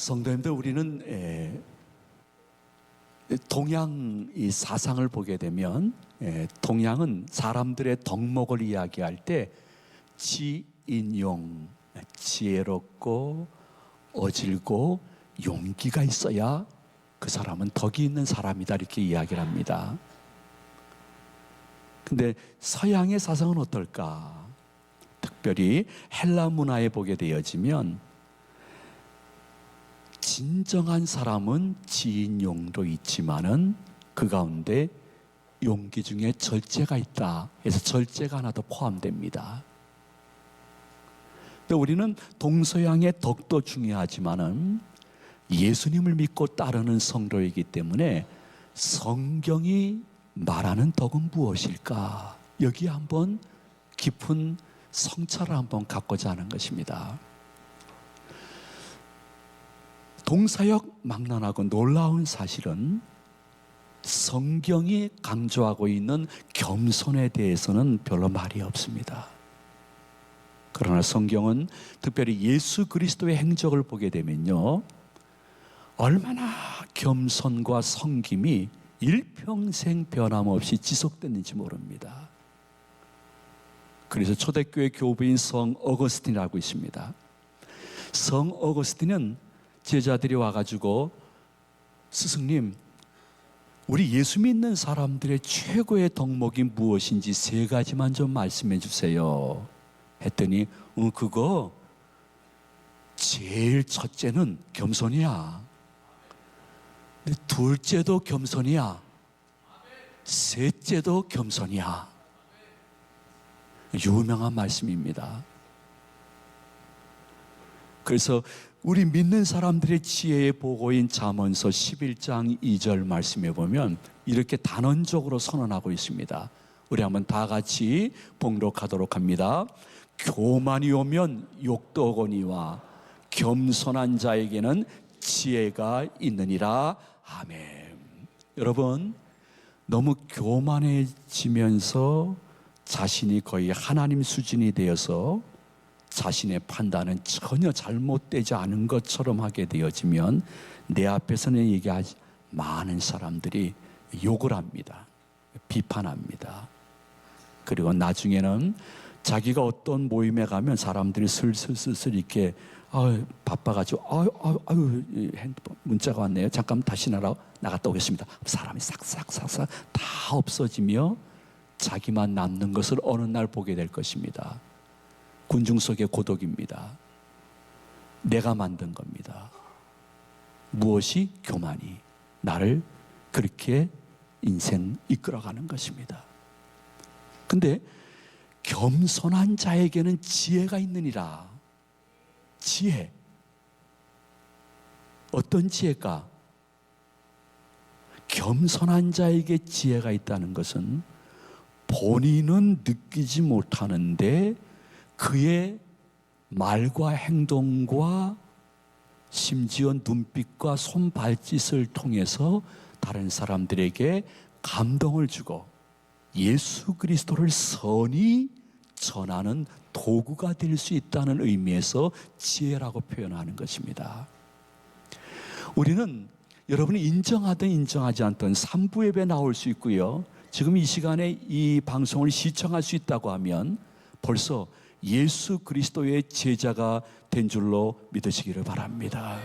성도님들, 우리는 동양 이 사상을 보게 되면 동양은 사람들의 덕목을 이야기할 때 지인용, 지혜롭고 어질고 용기가 있어야 그 사람은 덕이 있는 사람이다, 이렇게 이야기를 합니다. 근데 서양의 사상은 어떨까? 특별히 헬라 문화에 보게 되어지면 진정한 사람은 지인용도 있지만은 그 가운데 용기 중에 절제가 있다. 그래서 절제가 하나 더 포함됩니다. 근데 우리는 동서양의 덕도 중요하지만은 예수님을 믿고 따르는 성도이기 때문에 성경이 말하는 덕은 무엇일까? 여기에 한번 깊은 성찰을 한번 갖고자 하는 것입니다. 동서역 막론하고 놀라운 사실은 성경이 강조하고 있는 겸손에 대해서는 별로 말이 없습니다. 그러나 성경은 특별히 예수 그리스도의 행적을 보게 되면요, 얼마나 겸손과 섬김이 일평생 변함없이 지속됐는지 모릅니다. 그래서 초대교회 교부인 성 어거스틴이라고 있습니다. 성 어거스틴은 제자들이 와가지고, 스승님, 우리 예수 믿는 사람들의 최고의 덕목이 무엇인지 3가지만 좀 말씀해 주세요 했더니, 그거 제일 첫째는 겸손이야, 둘째도 겸손이야, 셋째도 겸손이야. 유명한 말씀입니다. 그래서 우리 믿는 사람들의 지혜의 보고인 잠언서 11장 2절 말씀에 보면 이렇게 단언적으로 선언하고 있습니다. 우리 한번 다 같이 봉독하도록 합니다. 교만이 오면 욕도 오거니와 겸손한 자에게는 지혜가 있느니라. 아멘. 여러분, 너무 교만해지면서 자신이 거의 하나님 수준이 되어서 자신의 판단은 전혀 잘못되지 않은 것처럼 하게 되어지면 내 앞에서는 얘기하지, 많은 사람들이 욕을 합니다. 비판합니다. 그리고 나중에는 자기가 어떤 모임에 가면 사람들이 슬슬슬슬 이렇게 바빠가지고 핸드폰 문자가 왔네요, 잠깐 다시 나갔다 오겠습니다. 사람이 싹싹싹싹 다 없어지며 자기만 남는 것을 어느 날 보게 될 것입니다. 군중 속의 고독입니다. 내가 만든 겁니다. 무엇이? 교만이 나를 그렇게 인생 이끌어가는 것입니다. 근데 겸손한 자에게는 지혜가 있느니라. 지혜. 어떤 지혜가? 겸손한 자에게 지혜가 있다는 것은 본인은 느끼지 못하는데 그의 말과 행동과 심지어 눈빛과 손발짓을 통해서 다른 사람들에게 감동을 주고 예수 그리스도를 선히 전하는 도구가 될 수 있다는 의미에서 지혜라고 표현하는 것입니다. 우리는 여러분이 인정하든 인정하지 않든 3부 예배 나올 수 있고요, 지금 이 시간에 이 방송을 시청할 수 있다고 하면 벌써 예수 그리스도의 제자가 된 줄로 믿으시기를 바랍니다.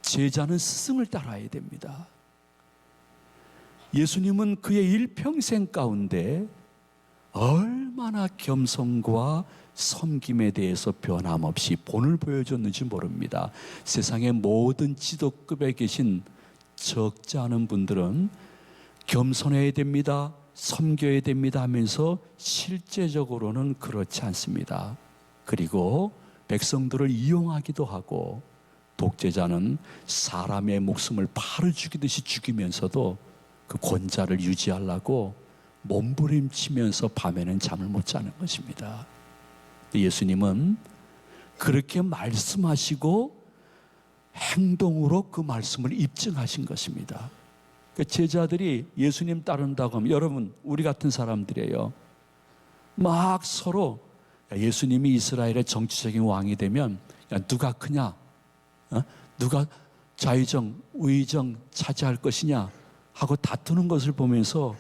제자는 스승을 따라야 됩니다. 예수님은 그의 일평생 가운데 얼마나 겸손과 섬김에 대해서 변함없이 본을 보여줬는지 모릅니다. 세상의 모든 지도급에 계신 적지 않은 분들은 겸손해야 됩니다, 섬겨야 됩니다 하면서 실제적으로는 그렇지 않습니다. 그리고 백성들을 이용하기도 하고, 독재자는 사람의 목숨을 바로 죽이듯이 죽이면서도 그 권자를 유지하려고 몸부림치면서 밤에는 잠을 못 자는 것입니다. 예수님은 그렇게 말씀하시고 행동으로 그 말씀을 입증하신 것입니다. 제자들이 예수님 따른다고 하면, 여러분, 우리 같은 사람들이에요, 막 서로 예수님이 이스라엘의 정치적인 왕이 되면 누가 크냐? 누가 좌의정, 우의정 차지할 것이냐 하고 다투는 것을 보면서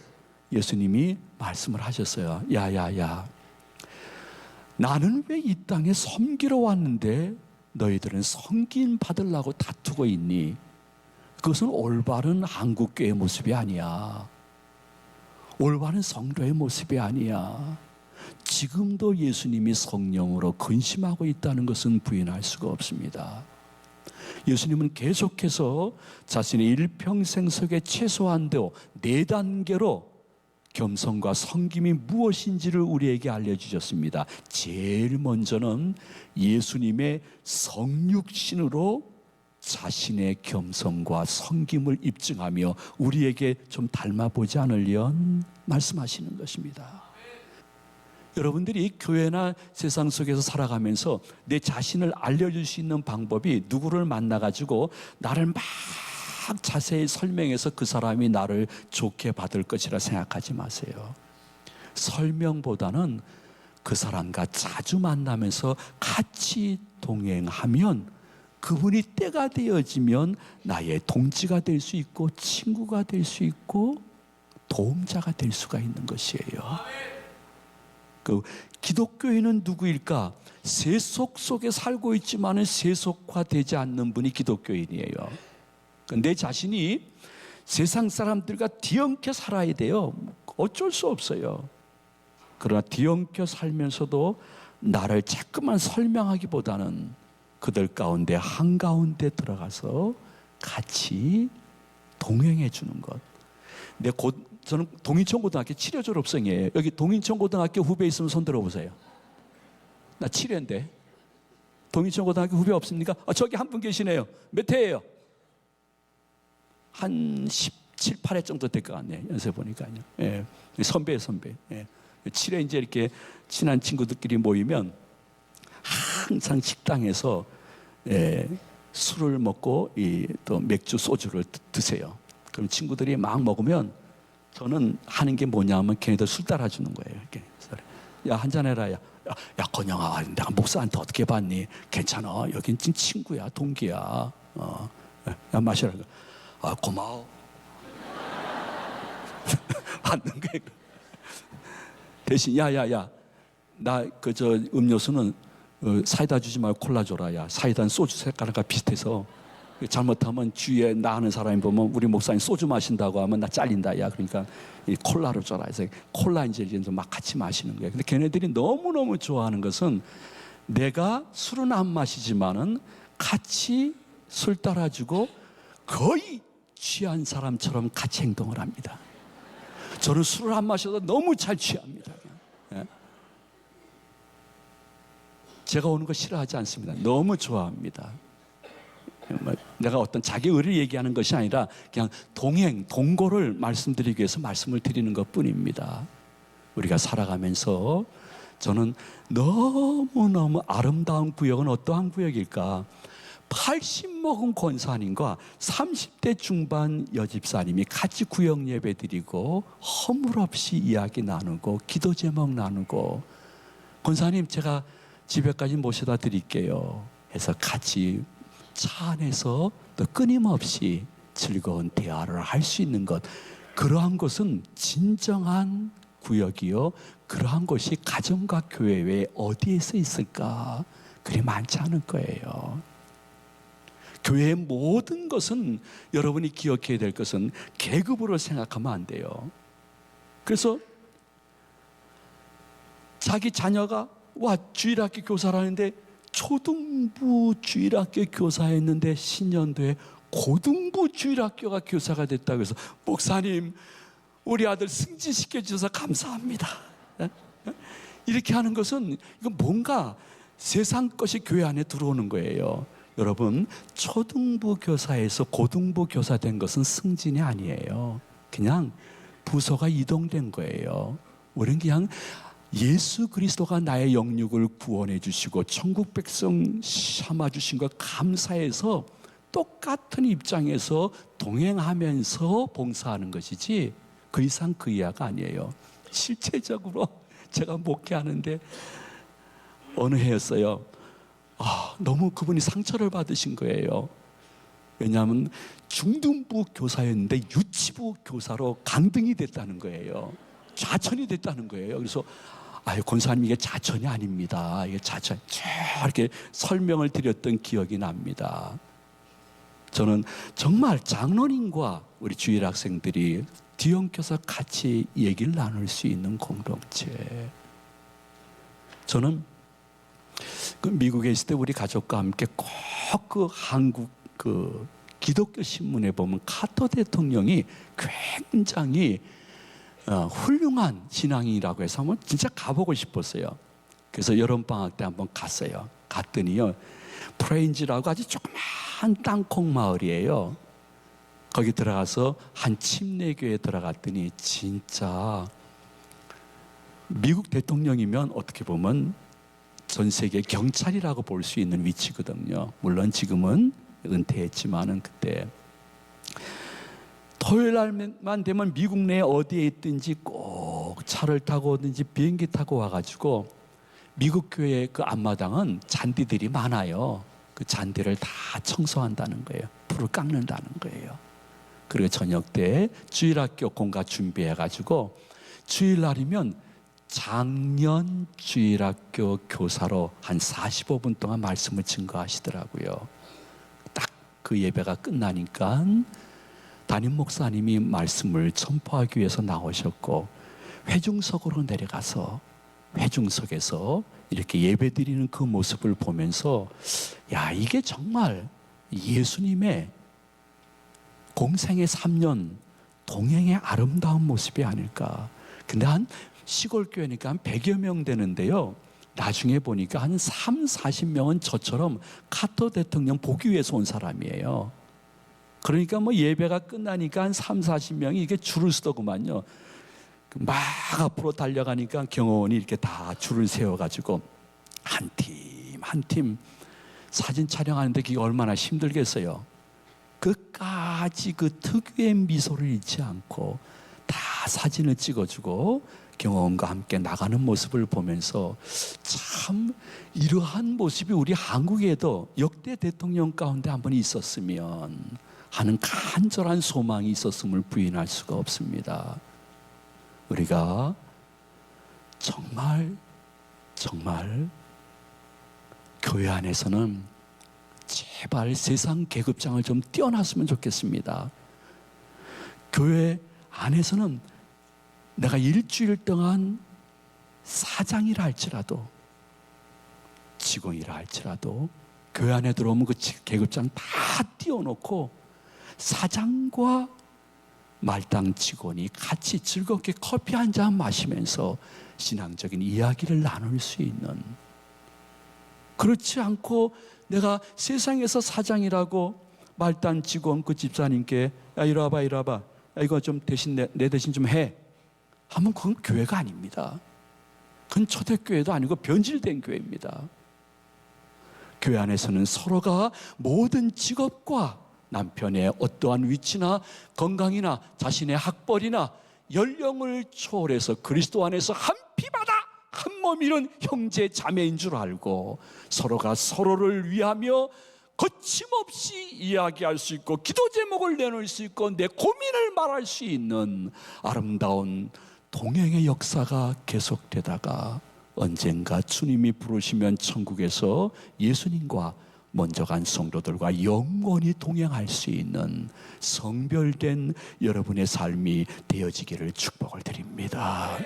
예수님이 말씀을 하셨어요. 야야야, 나는 왜 이 땅에 섬기러 왔는데 너희들은 섬김 받으려고 다투고 있니? 그것은 올바른 한국교회의 모습이 아니야. 올바른 성도의 모습이 아니야. 지금도 예수님이 성령으로 근심하고 있다는 것은 부인할 수가 없습니다. 예수님은 계속해서 자신의 일평생 속에 최소한도 4단계로 겸손과 섬김이 무엇인지를 우리에게 알려주셨습니다. 제일 먼저는 예수님의 성육신으로 자신의 겸손과 섬김을 입증하며 우리에게 좀 닮아보지 않으련 말씀하시는 것입니다. 여러분들이 교회나 세상 속에서 살아가면서 내 자신을 알려줄 수 있는 방법이 누구를 만나가지고 나를 막 자세히 설명해서 그 사람이 나를 좋게 받을 것이라 생각하지 마세요. 설명보다는 그 사람과 자주 만나면서 같이 동행하면 그분이 때가 되어지면 나의 동지가 될 수 있고 친구가 될 수 있고 도움자가 될 수가 있는 것이에요. 그 기독교인은 누구일까? 세속 속에 살고 있지만은 세속화되지 않는 분이 기독교인이에요. 내 자신이 세상 사람들과 뒤엉켜 살아야 돼요. 어쩔 수 없어요. 그러나 뒤엉켜 살면서도 나를 자꾸만 설명하기보다는 그들 가운데 한가운데 들어가서 같이 동행해 주는 것. 저는 동인천고등학교 7회 졸업생이에요. 여기 동인천고등학교 후배 있으면 손 들어보세요. 나 7회인데 동인천고등학교 후배 없습니까? 저기 한 분 계시네요. 몇 회예요? 한 17, 8회 정도 될 것 같네요. 연세 보니까요. 예. 선배예요, 선배. 예. 7회 이제 이렇게 친한 친구들끼리 모이면 항상 식당에서 술을 먹고 또 맥주, 소주를 드세요. 그럼 친구들이 막 먹으면 저는 하는 게 뭐냐면 걔네들 술 따라주는 거예요. 이렇게. 야, 한잔 해라. 야, 건영아, 내가 목사한테 어떻게 봤니? 괜찮아. 여긴 진 친구야, 동기야. 야, 마셔라. 고마워. 받는 거예요. 대신 야야야, 나 음료수는 사이다 주지 말고 콜라 줘라. 야, 사이다는 소주 색깔과 비슷해서 잘못하면 주위에 나 아는 사람이 보면 우리 목사님 소주 마신다고 하면 나 잘린다. 야, 그러니까 이 콜라로 줘라. 그래서 콜라 이제 막 같이 마시는 거예요. 근데 걔네들이 너무너무 좋아하는 것은 내가 술은 안 마시지만은 같이 술 따라주고 거의 취한 사람처럼 같이 행동을 합니다. 저는 술을 안 마셔도 너무 잘 취합니다. 예? 제가 오는 거 싫어하지 않습니다. 너무 좋아합니다. 내가 어떤 자기 의를 얘기하는 것이 아니라 그냥 동고를 말씀드리기 위해서 말씀을 드리는 것뿐입니다. 우리가 살아가면서 저는 너무너무 아름다운 구역은 어떠한 구역일까? 80 먹은 권사님과 30대 중반 여집사님이 같이 구역 예배 드리고 허물없이 이야기 나누고 기도 제목 나누고, 권사님 제가 집에까지 모셔다 드릴게요 해서 같이 차 안에서 또 끊임없이 즐거운 대화를 할 수 있는 것, 그러한 것은 진정한 구역이요, 그러한 것이 가정과 교회 외에 어디에서 있을까? 그리 많지 않을 거예요. 교회의 모든 것은, 여러분이 기억해야 될 것은 계급으로 생각하면 안 돼요. 그래서 자기 자녀가 주일학교 교사라는데 초등부 주일학교 교사였는데 신년도에 고등부 주일학교가 교사가 됐다고 해서 목사님 우리 아들 승진시켜 주셔서 감사합니다. 이렇게 하는 것은 이건 뭔가 세상 것이 교회 안에 들어오는 거예요. 여러분, 초등부 교사에서 고등부 교사 된 것은 승진이 아니에요. 그냥 부서가 이동된 거예요. 우리는 그냥 예수 그리스도가 나의 영육을 구원해 주시고 천국 백성 삼아 주신 것 감사해서 똑같은 입장에서 동행하면서 봉사하는 것이지 그 이상 그 이하가 아니에요. 실제적으로 제가 목회하는데 어느 해였어요. 너무 그분이 상처를 받으신 거예요. 왜냐하면 중등부 교사였는데 유치부 교사로 강등이 됐다는 거예요. 좌천이 됐다는 거예요. 그래서 아유, 권사님 이게 좌천이 아닙니다. 이게 좌천. 이렇게 설명을 드렸던 기억이 납니다. 저는 정말 장로님과 우리 주일 학생들이 뒤엉켜서 같이 얘기를 나눌 수 있는 공동체. 저는 그 미국에 있을 때 우리 가족과 함께 꼭 그 한국 그 기독교 신문에 보면 카터 대통령이 굉장히 훌륭한 신앙인이라고 해서 한번 진짜 가보고 싶었어요. 그래서 여름방학 때 한번 갔어요. 갔더니요, 프레인즈라고 아주 조그만 땅콩 마을이에요. 거기 들어가서 한 침례교회에 들어갔더니 진짜 미국 대통령이면 어떻게 보면 전 세계 경찰이라고 볼 수 있는 위치거든요. 물론 지금은 은퇴했지만은 그때 토요일 날만 되면 미국 내 어디에 있든지 꼭 차를 타고 오든지 비행기 타고 와가지고 미국 교회 그 앞마당은 잔디들이 많아요. 그 잔디를 다 청소한다는 거예요. 풀을 깎는다는 거예요. 그리고 저녁 때 주일학교 공과 준비해가지고 주일날이면 작년 주일학교 교사로 한 45분 동안 말씀을 증거하시더라고요. 딱 그 예배가 끝나니까 담임 목사님이 말씀을 전파하기 위해서 나오셨고 회중석으로 내려가서 회중석에서 이렇게 예배드리는 그 모습을 보면서 야, 이게 정말 예수님의 공생의 3년 동행의 아름다운 모습이 아닐까. 근데 한 시골 교회니까 한 100여 명 되는데요, 나중에 보니까 한 3, 40명은 저처럼 카터 대통령 보기 위해서 온 사람이에요. 그러니까 뭐 예배가 끝나니까 한 3, 40명이 이게 줄을 서더구만요. 막 앞으로 달려가니까 경호원이 이렇게 다 줄을 세워가지고 한 팀 사진 촬영하는데 그게 얼마나 힘들겠어요. 끝까지 그 특유의 미소를 잃지 않고 다 사진을 찍어주고 경호원과 함께 나가는 모습을 보면서 참 이러한 모습이 우리 한국에도 역대 대통령 가운데 한번 있었으면 하는 간절한 소망이 있었음을 부인할 수가 없습니다. 우리가 정말 교회 안에서는 제발 세상 계급장을 좀 뛰어났으면 좋겠습니다. 교회 안에서는 내가 일주일 동안 사장이라 할지라도 직원이라 할지라도 교회 안에 들어오면 그 계급장 다 띄워놓고 사장과 말당 직원이 같이 즐겁게 커피 한 잔 마시면서 신앙적인 이야기를 나눌 수 있는, 그렇지 않고 내가 세상에서 사장이라고 말단 직원 그 집사님께 야 이리 와봐 야, 이거 좀 대신 내 대신 좀 해 하면 그건 교회가 아닙니다. 그건 초대교회도 아니고 변질된 교회입니다. 교회 안에서는 서로가 모든 직업과 남편의 어떠한 위치나 건강이나 자신의 학벌이나 연령을 초월해서 그리스도 안에서 한 피바다 한 몸 이룬 형제 자매인 줄 알고 서로가 서로를 위하며 거침없이 이야기할 수 있고 기도 제목을 내놓을 수 있고 내 고민을 말할 수 있는 아름다운 동행의 역사가 계속되다가 언젠가 주님이 부르시면 천국에서 예수님과 먼저 간 성도들과 영원히 동행할 수 있는 성별된 여러분의 삶이 되어지기를 축복을 드립니다.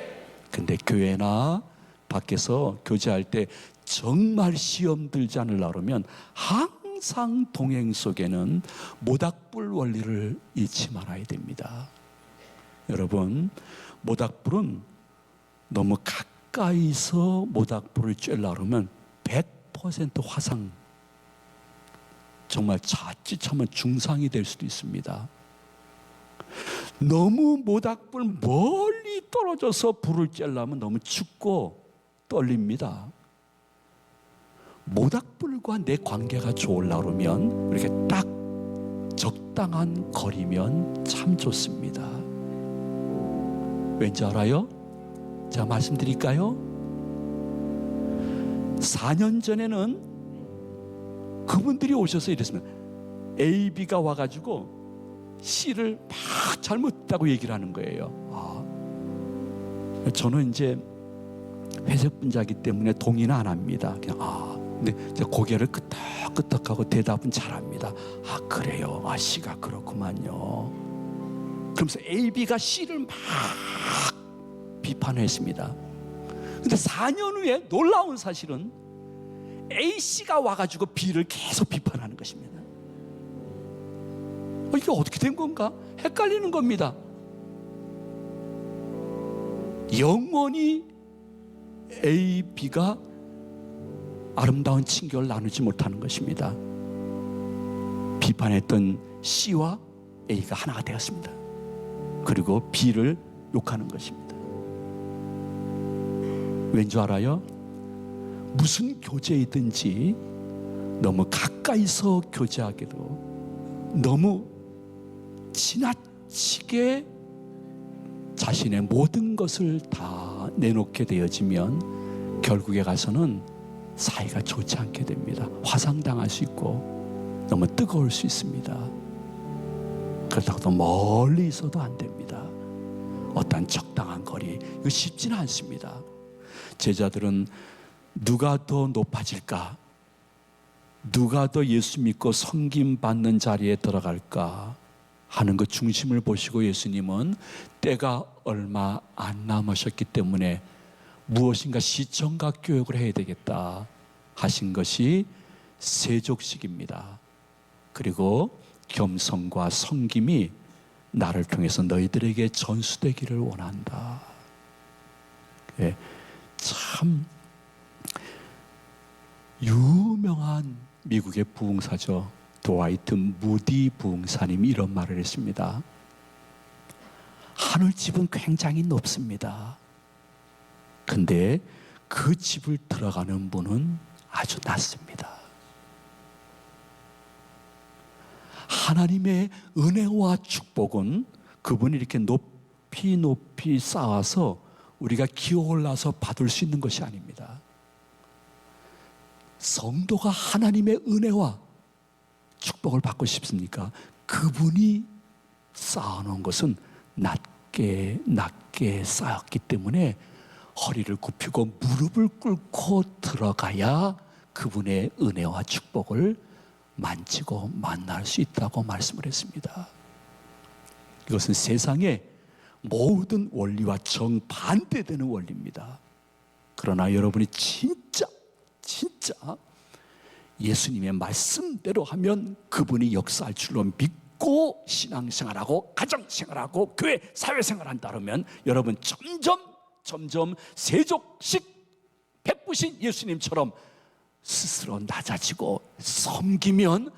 근데 교회나 밖에서 교제할 때 정말 시험 들지 않으려고 그러면 항상 동행 속에는 모닥불 원리를 잊지 말아야 됩니다. 여러분, 모닥불은 너무 가까이서 모닥불을 쬐려고 그러면 100% 화상, 정말 자칫하면 중상이 될 수도 있습니다. 너무 모닥불 멀리 떨어져서 불을 쬐려면 너무 춥고 떨립니다. 모닥불과 내 관계가 좋으려고 그러면 이렇게 딱 적당한 거리면 참 좋습니다. 왠지 알아요? 제가 말씀드릴까요? 4년 전에는 그분들이 오셔서 이랬습니다. A, B가 와가지고 C를 막 잘못했다고 얘기를 하는 거예요. 저는 이제 회색 분자이기 때문에 동의는 안 합니다. 그냥 근데 제가 고개를 끄덕끄덕하고 대답은 잘합니다. 그래요. C가 그렇구만요. 그러면서 A, B가 C를 막 비판했습니다. 근데 4년 후에 놀라운 사실은 A, C가 와가지고 B를 계속 비판하는 것입니다. 이게 어떻게 된 건가? 헷갈리는 겁니다. 영원히 A, B가 아름다운 친교를 나누지 못하는 것입니다. 비판했던 C와 A가 하나가 되었습니다. 그리고 B를 욕하는 것입니다. 왠지 알아요? 무슨 교제이든지 너무 가까이서 교제하기도 너무 지나치게 자신의 모든 것을 다 내놓게 되어지면 결국에 가서는 사이가 좋지 않게 됩니다. 화상당할 수 있고 너무 뜨거울 수 있습니다. 그렇다고 또 멀리 있어도 안 됩니다. 어떤 적당한 거리, 이거 쉽지는 않습니다. 제자들은 누가 더 높아질까? 누가 더 예수 믿고 섬김 받는 자리에 들어갈까 하는 그 중심을 보시고 예수님은 때가 얼마 안 남으셨기 때문에 무엇인가 시청각 교육을 해야 되겠다 하신 것이 세족식입니다. 그리고 겸손과 섬김이 나를 통해서 너희들에게 전수되기를 원한다. 참 유명한 미국의 부흥사죠. 드와이트 무디 부흥사님이 이런 말을 했습니다. 하늘집은 굉장히 높습니다. 근데 그 집을 들어가는 문은 아주 낮습니다. 하나님의 은혜와 축복은 그분이 이렇게 높이 쌓아서 우리가 기어올라서 받을 수 있는 것이 아닙니다. 성도가 하나님의 은혜와 축복을 받고 싶습니까? 그분이 쌓아놓은 것은 낮게 쌓였기 때문에 허리를 굽히고 무릎을 꿇고 들어가야 그분의 은혜와 축복을 만지고 만날 수 있다고 말씀을 했습니다. 이것은 세상의 모든 원리와 정반대되는 원리입니다. 그러나 여러분이 진짜 예수님의 말씀대로 하면 그분이 역사할 줄로 믿고 신앙생활하고 가정생활하고 교회 사회생활한다 그러면 여러분 점점 세족식 베푸신 예수님처럼 스스로 낮아지고 섬기면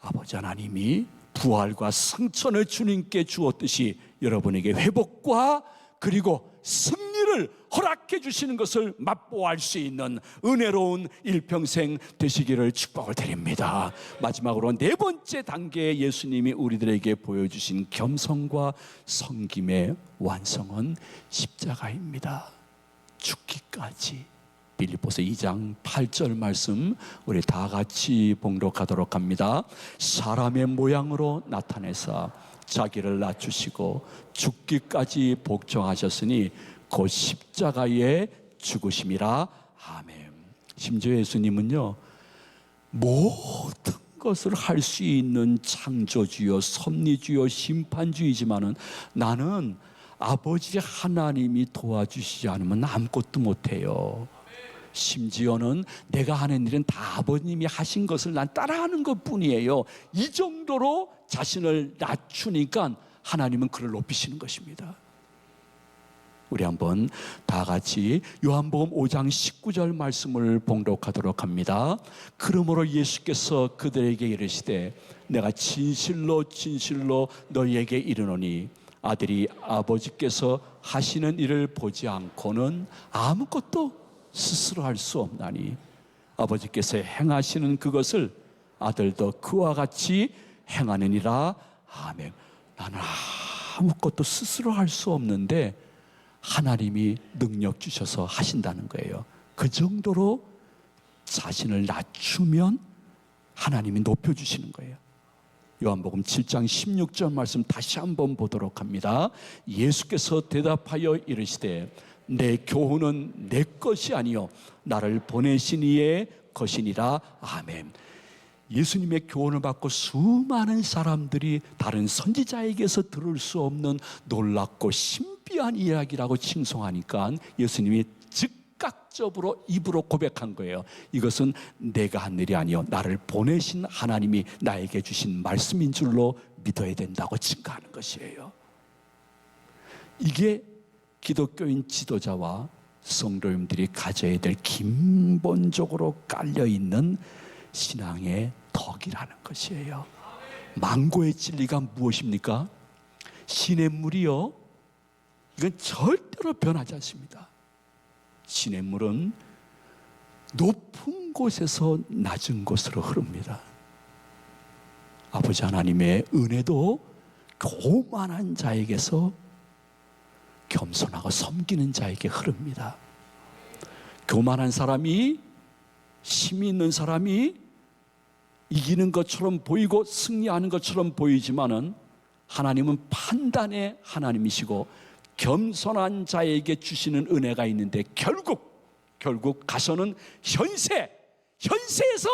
아버지 하나님이 부활과 승천을 주님께 주었듯이 여러분에게 회복과 그리고 승리를 허락해 주시는 것을 맛보할 수 있는 은혜로운 일평생 되시기를 축복을 드립니다. 마지막으로 네 번째 단계에 예수님이 우리들에게 보여주신 겸손과 섬김의 완성은 십자가입니다. 죽기까지. 빌립보서 2장 8절 말씀 우리 다 같이 봉독하도록 합니다. 사람의 모양으로 나타내사 자기를 낮추시고 죽기까지 복종하셨으니 곧 십자가에 죽으심이라. 아멘. 심지어 예수님은요 모든 것을 할 수 있는 창조주요 섭리주요 심판주이지만은 나는 아버지 하나님이 도와주시지 않으면 아무것도 못해요. 심지어는 내가 하는 일은 다 아버님이 하신 것을 난 따라하는 것뿐이에요. 이 정도로 자신을 낮추니까 하나님은 그를 높이시는 것입니다. 우리 한번 다 같이 요한복음 5장 19절 말씀을 봉독하도록 합니다. 그러므로 예수께서 그들에게 이르시되 내가 진실로 너희에게 이르노니 아들이 아버지께서 하시는 일을 보지 않고는 아무것도 스스로 할 수 없나니 아버지께서 행하시는 그것을 아들도 그와 같이 행하느니라. 아멘. 나는 아무것도 스스로 할 수 없는데 하나님이 능력 주셔서 하신다는 거예요. 그 정도로 자신을 낮추면 하나님이 높여주시는 거예요. 요한복음 7장 16절 말씀 다시 한번 보도록 합니다. 예수께서 대답하여 이르시되 내 교훈은 내 것이 아니요 나를 보내신 이의 것이니라. 아멘. 예수님의 교훈을 받고 수많은 사람들이 다른 선지자에게서 들을 수 없는 놀랍고 신비한 이야기라고 칭송하니까 예수님이 즉각적으로 입으로 고백한 거예요. 이것은 내가 한 일이 아니요 나를 보내신 하나님이 나에게 주신 말씀인 줄로 믿어야 된다고 증거하는 것이에요. 이게 기독교인 지도자와 성도님들이 가져야 될 근본적으로 깔려있는 신앙의 덕이라는 것이에요. 망고의 진리가 무엇입니까? 시냇물이요, 이건 절대로 변하지 않습니다. 시냇물은 높은 곳에서 낮은 곳으로 흐릅니다. 아버지 하나님의 은혜도 교만한 자에게서 겸손하고 섬기는 자에게 흐릅니다. 교만한 사람이, 힘이 있는 사람이 이기는 것처럼 보이고 승리하는 것처럼 보이지만은 하나님은 판단의 하나님이시고 겸손한 자에게 주시는 은혜가 있는데 결국 가서는 현세에서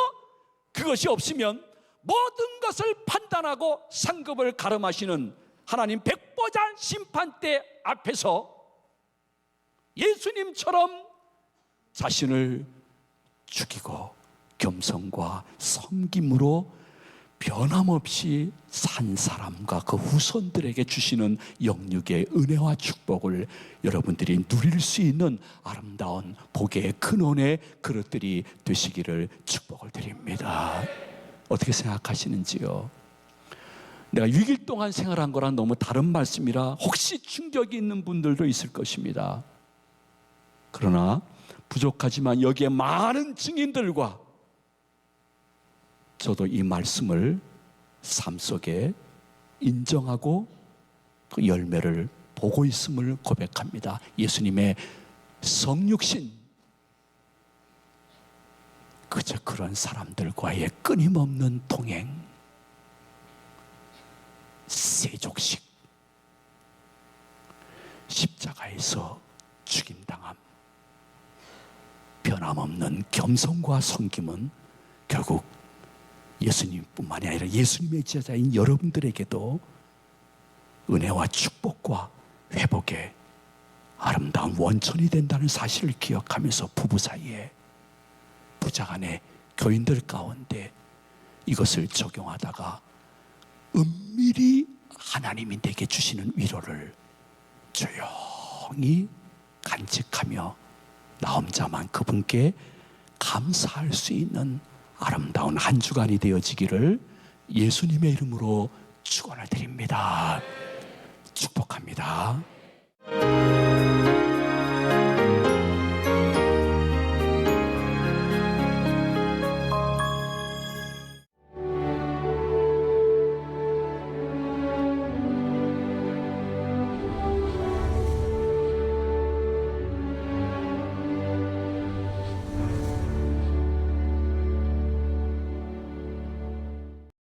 그것이 없으면 모든 것을 판단하고 상급을 가름하시는 하나님 백보자 심판대 앞에서 예수님처럼 자신을 죽이고 겸손과 섬김으로 변함없이 산 사람과 그 후손들에게 주시는 영육의 은혜와 축복을 여러분들이 누릴 수 있는 아름다운 복의 근원의 그릇들이 되시기를 축복을 드립니다. 어떻게 생각하시는지요? 내가 6일 동안 생활한 거랑 너무 다른 말씀이라 혹시 충격이 있는 분들도 있을 것입니다. 그러나 부족하지만 여기에 많은 증인들과 저도 이 말씀을 삶 속에 인정하고 그 열매를 보고 있음을 고백합니다. 예수님의 성육신, 그저 그런 사람들과의 끊임없는 동행, 세족식, 십자가에서 죽임당함, 변함없는 겸손과 섬김은 결국 예수님뿐만이 아니라 예수님의 제자인 여러분들에게도 은혜와 축복과 회복의 아름다운 원천이 된다는 사실을 기억하면서 부부 사이에, 부자간의 교인들 가운데 이것을 적용하다가 은밀히 하나님이 내게 주시는 위로를 조용히 간직하며 나 혼자만 그분께 감사할 수 있는 아름다운 한 주간이 되어지기를 예수님의 이름으로 축원을 드립니다. 축복합니다.